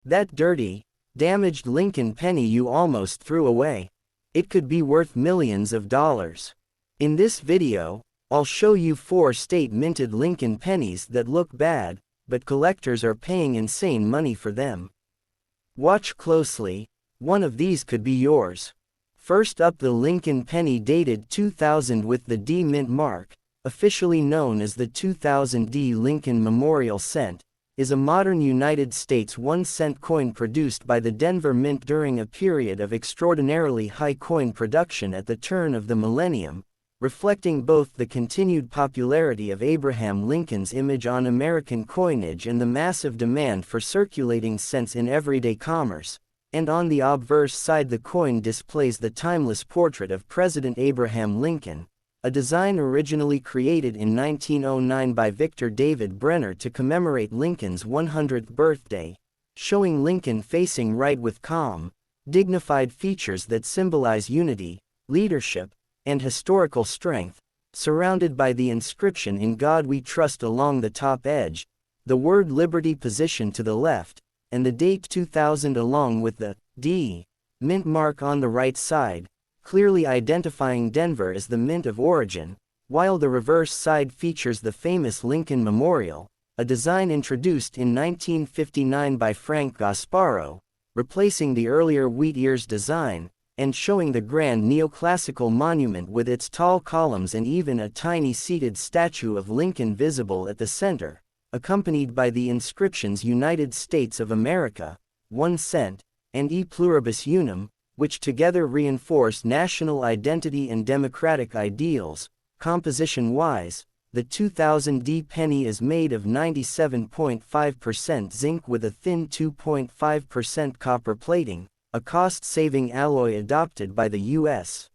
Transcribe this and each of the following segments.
That dirty, damaged Lincoln penny you almost threw away. It could be worth millions of dollars. In this video, I'll show you 4 state-minted Lincoln pennies that look bad, but collectors are paying insane money for them. Watch closely, one of these could be yours. First up, the Lincoln penny dated 2000 with the D mint mark, officially known as the 2000 D Lincoln Memorial Cent, is a modern United States 1-cent coin produced by the Denver Mint during a period of extraordinarily high coin production at the turn of the millennium, reflecting both the continued popularity of Abraham Lincoln's image on American coinage and the massive demand for circulating cents in everyday commerce. And on the obverse side, the coin displays the timeless portrait of President Abraham Lincoln, a design originally created in 1909 by Victor David Brenner to commemorate Lincoln's 100th birthday, showing Lincoln facing right with calm, dignified features that symbolize unity, leadership, and historical strength, surrounded by the inscription "In God We Trust" along the top edge, the word "Liberty" positioned to the left, and the date 2000 along with the D mint mark on the right side, clearly identifying Denver as the mint of origin, while the reverse side features the famous Lincoln Memorial, a design introduced in 1959 by Frank Gasparo, replacing the earlier wheat ears design, and showing the grand neoclassical monument with its tall columns and even a tiny seated statue of Lincoln visible at the center, accompanied by the inscriptions "United States of America, 1 cent," and "E pluribus unum," which together reinforce national identity and democratic ideals. Composition-wise, the 2000 D penny is made of 97.5% zinc with a thin 2.5% copper plating, a cost-saving alloy adopted by the U.S.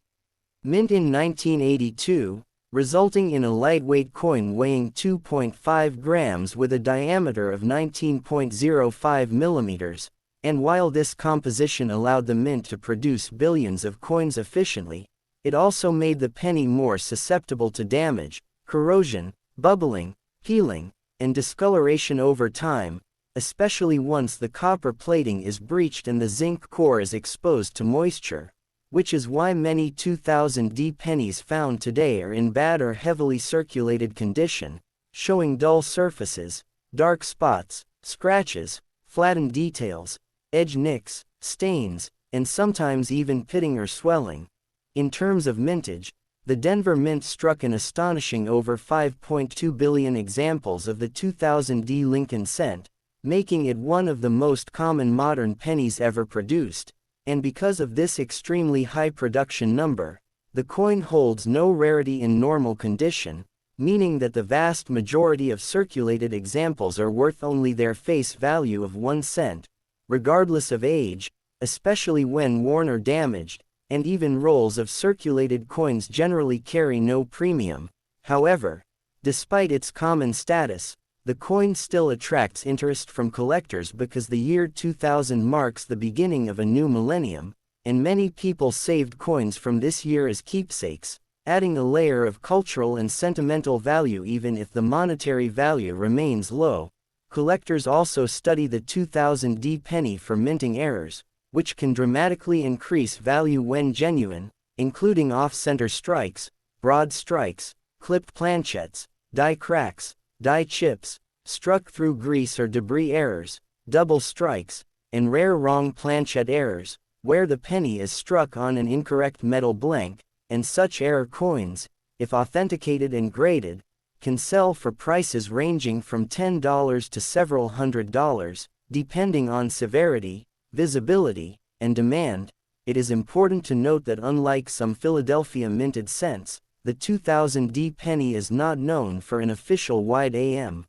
Mint in 1982, resulting in a lightweight coin weighing 2.5 grams with a diameter of 19.05 millimeters. And while this composition allowed the mint to produce billions of coins efficiently, it also made the penny more susceptible to damage, corrosion, bubbling, peeling, and discoloration over time, especially once the copper plating is breached and the zinc core is exposed to moisture, which is why many 2000 D pennies found today are in bad or heavily circulated condition, showing dull surfaces, dark spots, scratches, flattened details, edge nicks, stains, and sometimes even pitting or swelling. In terms of mintage, the Denver Mint struck an astonishing over 5.2 billion examples of the 2000 D Lincoln cent, making it one of the most common modern pennies ever produced, and because of this extremely high production number, the coin holds no rarity in normal condition, meaning that the vast majority of circulated examples are worth only their face value of 1 cent. Regardless of age, especially when worn or damaged, and even rolls of circulated coins generally carry no premium. However, despite its common status, the coin still attracts interest from collectors because the year 2000 marks the beginning of a new millennium, and many people saved coins from this year as keepsakes, adding a layer of cultural and sentimental value even if the monetary value remains low. Collectors also study the 2000 D penny for minting errors, which can dramatically increase value when genuine, including off-center strikes, broad strikes, clipped planchettes, die cracks, die chips, struck through grease or debris errors, double strikes, and rare wrong planchette errors, where the penny is struck on an incorrect metal blank, and such error coins, if authenticated and graded, can sell for prices ranging from $10 to several $100s, depending on severity, visibility, and demand. It is important to note that unlike some Philadelphia minted cents, the 2000 D penny is not known for an official wide AM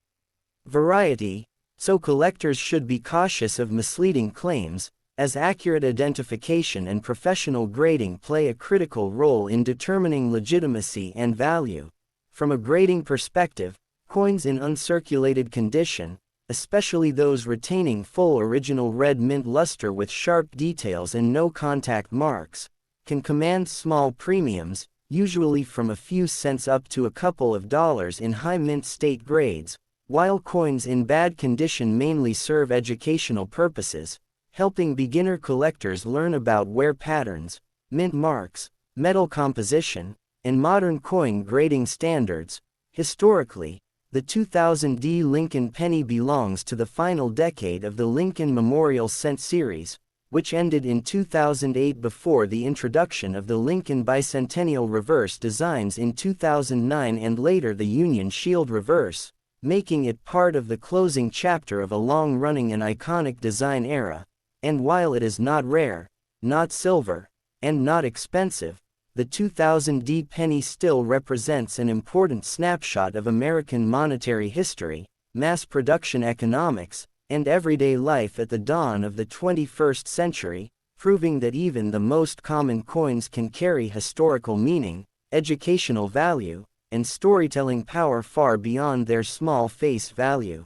variety, so collectors should be cautious of misleading claims, as accurate identification and professional grading play a critical role in determining legitimacy and value. From a grading perspective, coins in uncirculated condition, especially those retaining full original red mint luster with sharp details and no contact marks, can command small premiums, usually from a few cents up to a couple of dollars in high mint state grades, while coins in bad condition mainly serve educational purposes, helping beginner collectors learn about wear patterns, mint marks, metal composition, and modern coin grading standards. Historically, the 2000D Lincoln penny belongs to the final decade of the Lincoln Memorial Cent series, which ended in 2008 before the introduction of the Lincoln Bicentennial Reverse designs in 2009 and later the Union Shield Reverse, making it part of the closing chapter of a long-running and iconic design era. And while it is not rare, not silver, and not expensive, the 2000D penny still represents an important snapshot of American monetary history, mass production economics, and everyday life at the dawn of the 21st century, proving that even the most common coins can carry historical meaning, educational value, and storytelling power far beyond their small face value.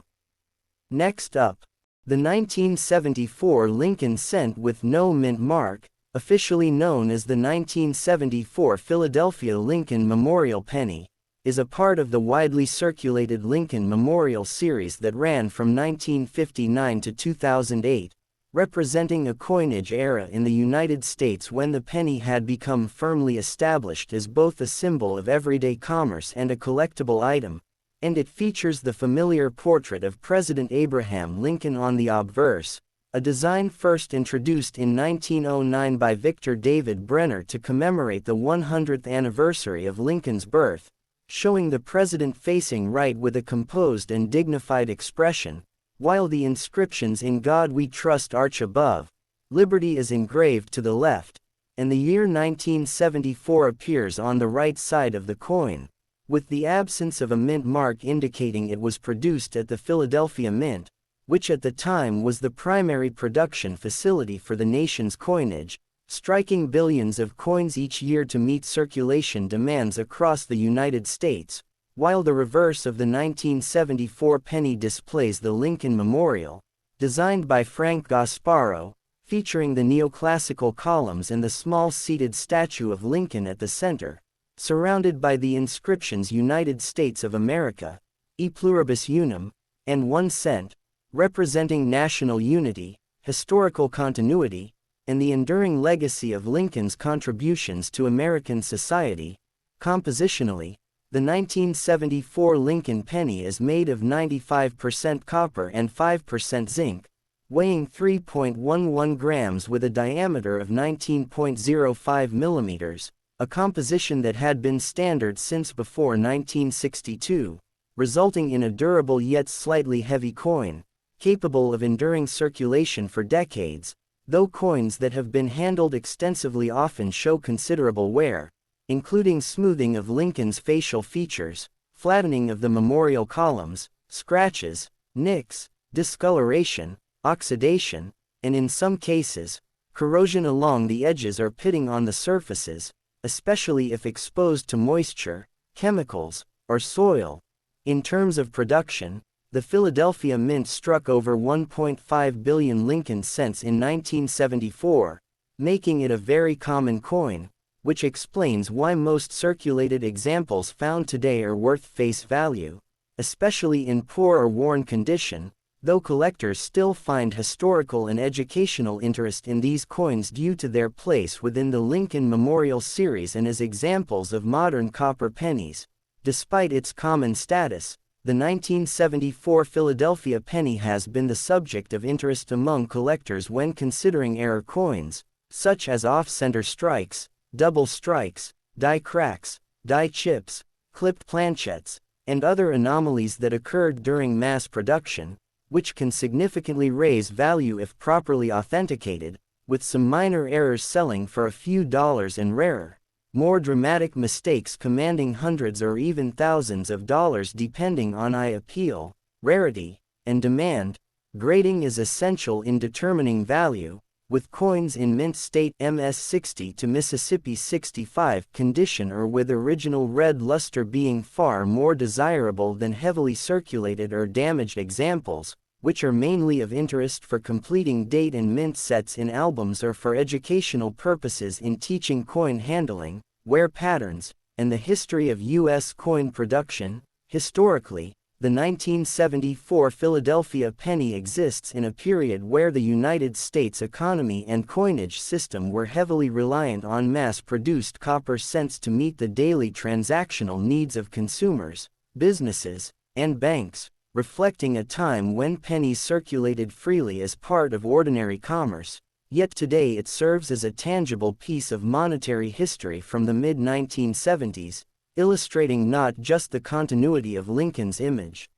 Next up, the 1974 Lincoln Cent with no mint mark, officially known as the 1974 Philadelphia Lincoln Memorial Penny, is a part of the widely circulated Lincoln Memorial series that ran from 1959 to 2008, representing a coinage era in the United States when the penny had become firmly established as both a symbol of everyday commerce and a collectible item, and it features the familiar portrait of President Abraham Lincoln on the obverse, a design first introduced in 1909 by Victor David Brenner to commemorate the 100th anniversary of Lincoln's birth, showing the president facing right with a composed and dignified expression, while the inscriptions "In God We Trust" arch above, "Liberty" is engraved to the left, and the year 1974 appears on the right side of the coin, with the absence of a mint mark indicating it was produced at the Philadelphia Mint, which at the time was the primary production facility for the nation's coinage, striking billions of coins each year to meet circulation demands across the United States, while the reverse of the 1974 penny displays the Lincoln Memorial, designed by Frank Gasparo, featuring the neoclassical columns and the small seated statue of Lincoln at the center, surrounded by the inscriptions "United States of America," "E Pluribus Unum," and 1 cent, representing national unity, historical continuity, and the enduring legacy of Lincoln's contributions to American society. Compositionally, the 1974 Lincoln penny is made of 95% copper and 5% zinc, weighing 3.11 grams with a diameter of 19.05 millimeters, a composition that had been standard since before 1962, resulting in a durable yet slightly heavy coin, capable of enduring circulation for decades, though coins that have been handled extensively often show considerable wear, including smoothing of Lincoln's facial features, flattening of the memorial columns, scratches, nicks, discoloration, oxidation, and in some cases, corrosion along the edges or pitting on the surfaces, especially if exposed to moisture, chemicals, or soil. In terms of production, the Philadelphia Mint struck over 1.5 billion Lincoln cents in 1974, making it a very common coin, which explains why most circulated examples found today are worth face value, especially in poor or worn condition, though collectors still find historical and educational interest in these coins due to their place within the Lincoln Memorial series and as examples of modern copper pennies. Despite its common status, the 1974 Philadelphia penny has been the subject of interest among collectors when considering error coins, such as off-center strikes, double strikes, die cracks, die chips, clipped planchettes, and other anomalies that occurred during mass production, which can significantly raise value if properly authenticated, with some minor errors selling for a few dollars and rarer, more dramatic mistakes commanding hundreds or even thousands of dollars depending on appeal, rarity, and demand. Grading is essential in determining value, with coins in mint state MS-60 to Mississippi 65 condition or with original red luster being far more desirable than heavily circulated or damaged examples, which are mainly of interest for completing date and mint sets in albums or for educational purposes in teaching coin handling, wear patterns, and the history of U.S. coin production. Historically, The 1974 Philadelphia penny exists in a period where the United States economy and coinage system were heavily reliant on mass-produced copper cents to meet the daily transactional needs of consumers, businesses, and banks, reflecting a time when pennies circulated freely as part of ordinary commerce. Yet today it serves as a tangible piece of monetary history from the mid-1970s, illustrating not just the continuity of Lincoln's image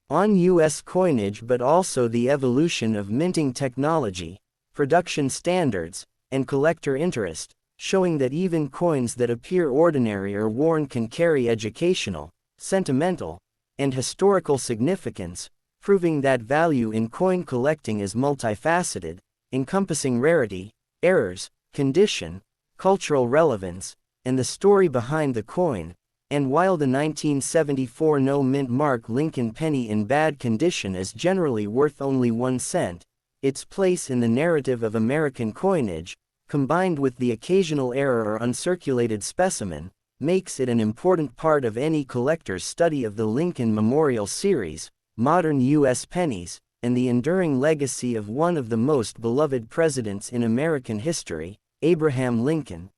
on U.S. coinage but also the evolution of minting technology, production standards, and collector interest, showing that even coins that appear ordinary or worn can carry educational, sentimental, and historical significance, proving that value in coin collecting is multifaceted, encompassing rarity, errors, condition, cultural relevance, and the story behind the coin. And while the 1974 no-mint mark Lincoln penny in bad condition is generally worth only 1 cent, its place in the narrative of American coinage, combined with the occasional error or uncirculated specimen, makes it an important part of any collector's study of the Lincoln Memorial Series, modern U.S. pennies, and the enduring legacy of one of the most beloved presidents in American history, Abraham Lincoln.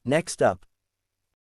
Next up,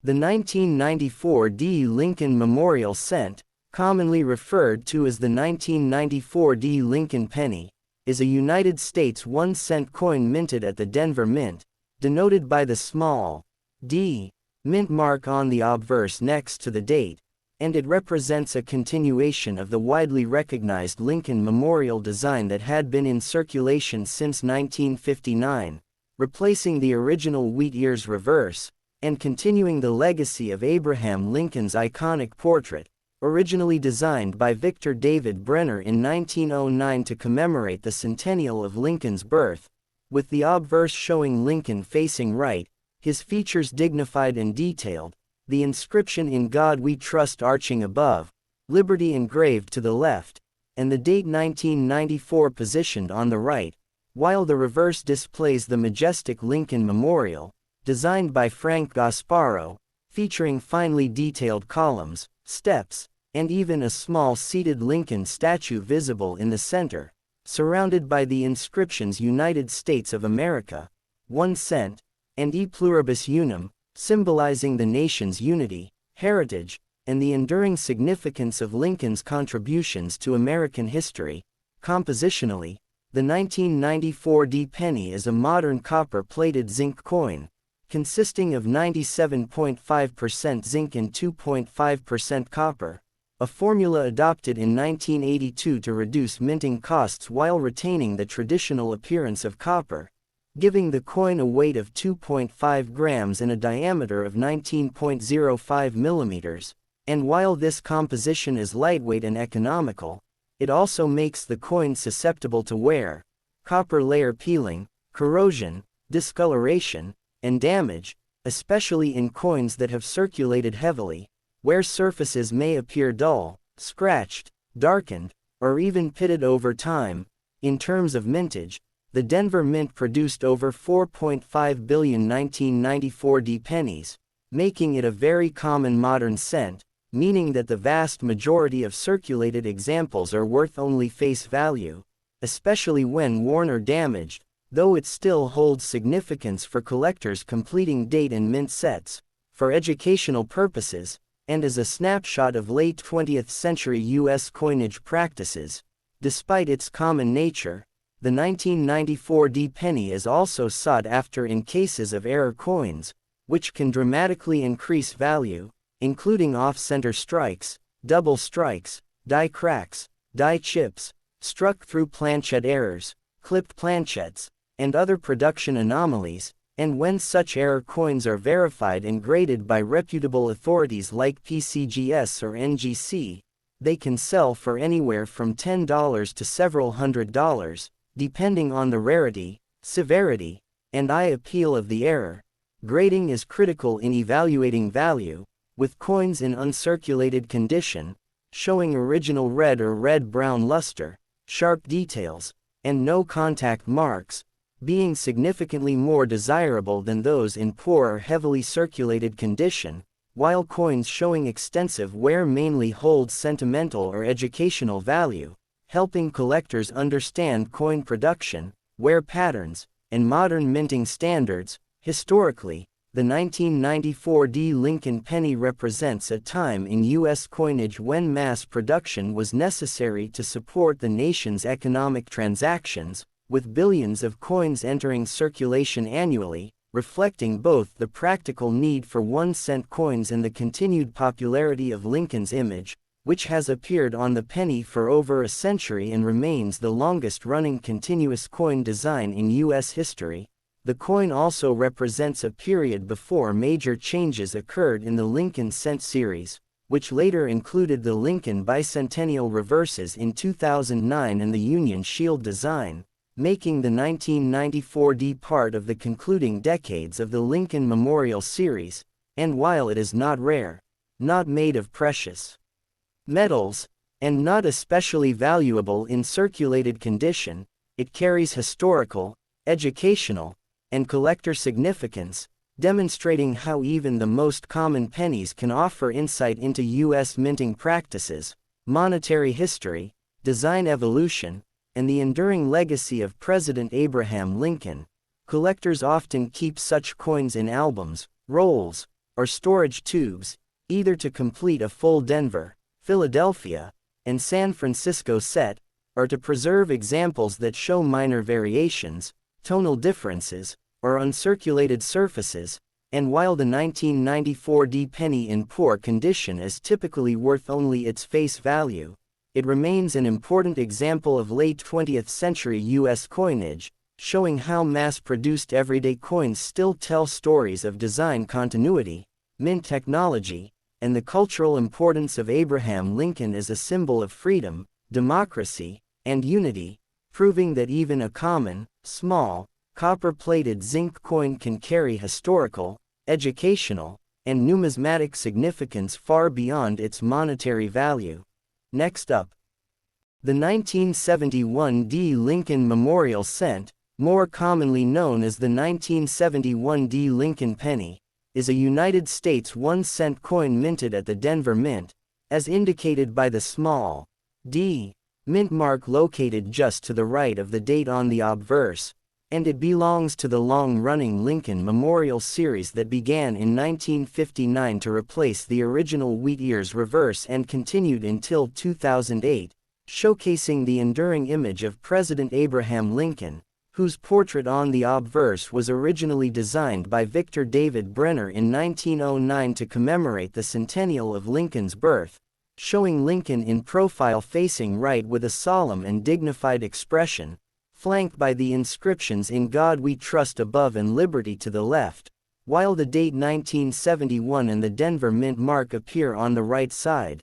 the 1994 D. Lincoln Memorial Cent, commonly referred to as the 1994 D. Lincoln penny, is a United States 1-cent coin minted at the Denver Mint, denoted by the small d mint mark on the obverse next to the date, and it represents a continuation of the widely recognized Lincoln Memorial design that had been in circulation since 1959, replacing the original wheat ears reverse, and continuing the legacy of Abraham Lincoln's iconic portrait, originally designed by Victor David Brenner in 1909 to commemorate the centennial of Lincoln's birth, with the obverse showing Lincoln facing right, his features dignified and detailed, the inscription "In God We Trust" arching above, Liberty engraved to the left, and the date 1994 positioned on the right, while the reverse displays the majestic Lincoln Memorial, designed by Frank Gasparo, featuring finely detailed columns, steps, and even a small seated Lincoln statue visible in the center, surrounded by the inscriptions United States of America, 1 cent, and E Pluribus Unum, symbolizing the nation's unity, heritage, and the enduring significance of Lincoln's contributions to American history. Compositionally, the 1994 D penny is a modern copper-plated zinc coin, consisting of 97.5% zinc and 2.5% copper, a formula adopted in 1982 to reduce minting costs while retaining the traditional appearance of copper, giving the coin a weight of 2.5 grams and a diameter of 19.05 millimeters, and while this composition is lightweight and economical, it also makes the coin susceptible to wear, copper layer peeling, corrosion, discoloration, and damage, especially in coins that have circulated heavily, where surfaces may appear dull, scratched, darkened, or even pitted over time. In terms of mintage, the Denver Mint produced over 4.5 billion 1994 D pennies, making it a very common modern cent, meaning that the vast majority of circulated examples are worth only face value, especially when worn or damaged, though it still holds significance for collectors completing date and mint sets, for educational purposes, and as a snapshot of late 20th century U.S. coinage practices. Despite its common nature, the 1994 D penny is also sought after in cases of error coins, which can dramatically increase value, including off-center strikes, double strikes, die cracks, die chips, struck-through planchette errors, clipped planchettes, and other production anomalies, and when such error coins are verified and graded by reputable authorities like PCGS or NGC, they can sell for anywhere from $10 to several $100s, depending on the rarity, severity, and eye appeal of the error. Grading is critical in evaluating value, with coins in uncirculated condition, showing original red or red-brown luster, sharp details, and no contact marks, being significantly more desirable than those in poor or heavily circulated condition, while coins showing extensive wear mainly hold sentimental or educational value, helping collectors understand coin production, wear patterns, and modern minting standards. Historically, the 1994 D. Lincoln penny represents a time in U.S. coinage when mass production was necessary to support the nation's economic transactions, with billions of coins entering circulation annually, reflecting both the practical need for 1-cent coins and the continued popularity of Lincoln's image, which has appeared on the penny for over a century and remains the longest-running continuous coin design in U.S. history. The coin also represents a period before major changes occurred in the Lincoln Cent series, which later included the Lincoln Bicentennial reverses in 2009 and the Union Shield design, making the 1994 D part of the concluding decades of the Lincoln Memorial series, and while it is not rare, not made of precious metals, and not especially valuable in circulated condition, it carries historical, educational, and collector significance, demonstrating how even the most common pennies can offer insight into U.S. minting practices, monetary history, design evolution, and the enduring legacy of President Abraham Lincoln. Collectors often keep such coins in albums, rolls, or storage tubes, either to complete a full Denver, Philadelphia, and San Francisco set, or to preserve examples that show minor variations, tonal differences, or uncirculated surfaces, and while the 1994 D penny in poor condition is typically worth only its face value, it remains an important example of late 20th century U.S. coinage, showing how mass-produced everyday coins still tell stories of design continuity, mint technology, and the cultural importance of Abraham Lincoln as a symbol of freedom, democracy, and unity, proving that even a common, small, copper-plated zinc coin can carry historical, educational, and numismatic significance far beyond its monetary value. Next up, the 1971 D. Lincoln Memorial Cent, more commonly known as the 1971 D. Lincoln penny, is a United States 1-cent coin minted at the Denver Mint, as indicated by the small d mint mark located just to the right of the date on the obverse, and it belongs to the long-running Lincoln Memorial series that began in 1959 to replace the original wheat ears reverse and continued until 2008, showcasing the enduring image of President Abraham Lincoln, whose portrait on the obverse was originally designed by Victor David Brenner in 1909 to commemorate the centennial of Lincoln's birth, showing Lincoln in profile facing right with a solemn and dignified expression, flanked by the inscriptions "In God We Trust" above and "Liberty" to the left, while the date 1971 and the Denver Mint mark appear on the right side.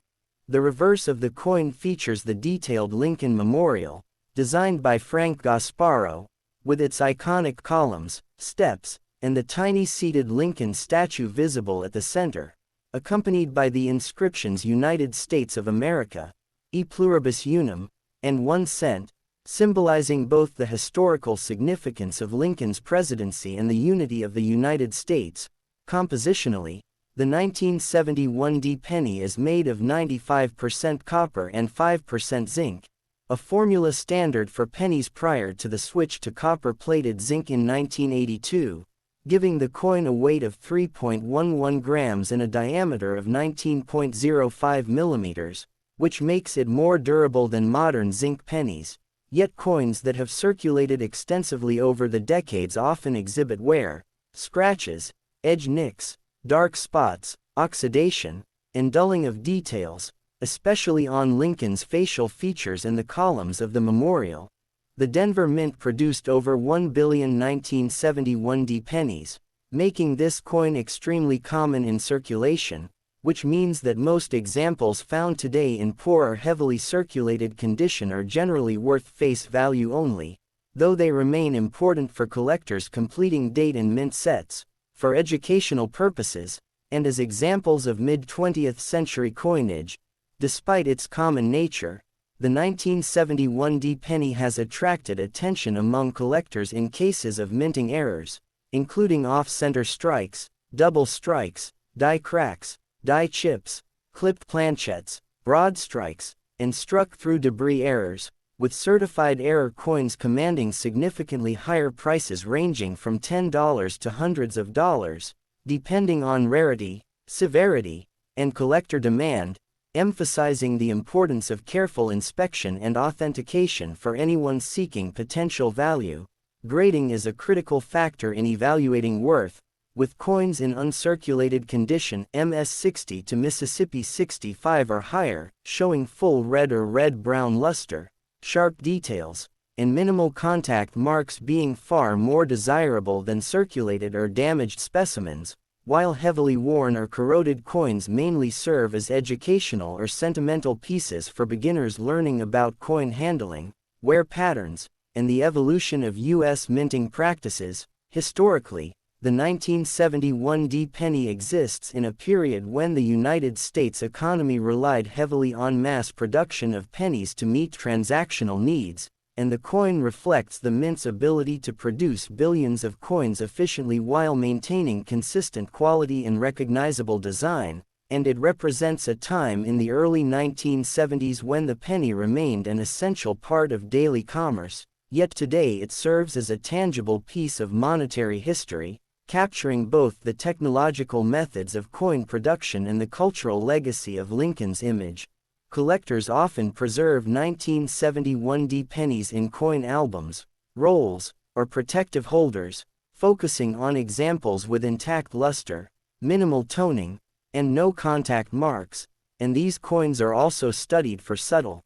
The reverse of the coin features the detailed Lincoln Memorial, designed by Frank Gasparo, with its iconic columns, steps, and the tiny seated Lincoln statue visible at the center, accompanied by the inscriptions "United States of America," "E Pluribus Unum," and 1 cent, symbolizing both the historical significance of Lincoln's presidency and the unity of the United States. Compositionally, the 1971 D penny is made of 95% copper and 5% zinc, a formula standard for pennies prior to the switch to copper-plated zinc in 1982, giving the coin a weight of 3.11 grams and a diameter of 19.05 millimeters, which makes it more durable than modern zinc pennies. Yet coins that have circulated extensively over the decades often exhibit wear, scratches, edge nicks, dark spots, oxidation, and dulling of details, especially on Lincoln's facial features and the columns of the memorial. The Denver Mint produced over 1 billion 1971 D pennies, making this coin extremely common in circulation, which means that most examples found today in poor or heavily circulated condition are generally worth face value only, though they remain important for collectors completing date and mint sets, for educational purposes, and as examples of mid-20th century coinage. Despite its common nature, the 1971 D penny has attracted attention among collectors in cases of minting errors, including off-center strikes, double strikes, die cracks, die chips, clipped planchettes, broad strikes, and struck-through debris errors, with certified error coins commanding significantly higher prices ranging from $10 to hundreds of dollars, depending on rarity, severity, and collector demand, emphasizing the importance of careful inspection and authentication for anyone seeking potential value. Grading is a critical factor in evaluating worth, with coins in uncirculated condition MS60 to Mississippi 65 or higher, showing full red or red-brown luster, sharp details, and minimal contact marks being far more desirable than circulated or damaged specimens, while heavily worn or corroded coins mainly serve as educational or sentimental pieces for beginners learning about coin handling, wear patterns, and the evolution of U.S. minting practices. Historically, the 1971 D penny exists in a period when the United States economy relied heavily on mass production of pennies to meet transactional needs, and the coin reflects the mint's ability to produce billions of coins efficiently while maintaining consistent quality and recognizable design, and it represents a time in the early 1970s when the penny remained an essential part of daily commerce, yet today it serves as a tangible piece of monetary history, capturing both the technological methods of coin production and the cultural legacy of Lincoln's image. Collectors often preserve 1971 D pennies in coin albums, rolls, or protective holders, focusing on examples with intact luster, minimal toning, and no contact marks, and these coins are also studied for subtle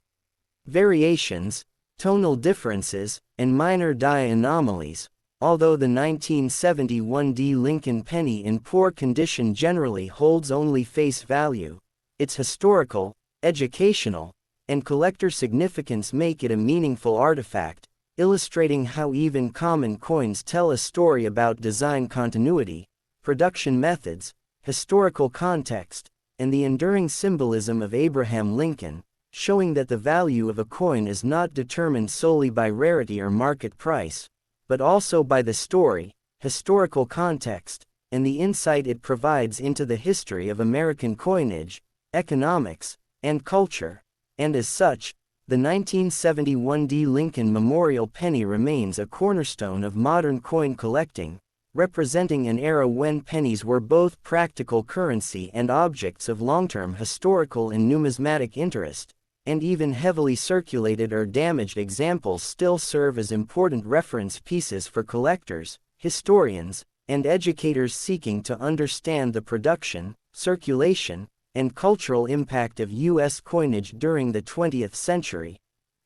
variations, tonal differences, and minor die anomalies. Although the 1971 D Lincoln penny in poor condition generally holds only face value, its historical, educational, and collector significance make it a meaningful artifact, illustrating how even common coins tell a story about design continuity, production methods, historical context, and the enduring symbolism of Abraham Lincoln, showing that the value of a coin is not determined solely by rarity or market price, but also by the story, historical context, and the insight it provides into the history of American coinage, economics, and culture. And as such, the 1971 D Lincoln Memorial Penny remains a cornerstone of modern coin collecting, representing an era when pennies were both practical currency and objects of long-term historical and numismatic interest, and even heavily circulated or damaged examples still serve as important reference pieces for collectors, historians, and educators seeking to understand the production, circulation, and cultural impact of U.S. coinage during the 20th century.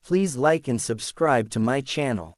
Please like and subscribe to my channel.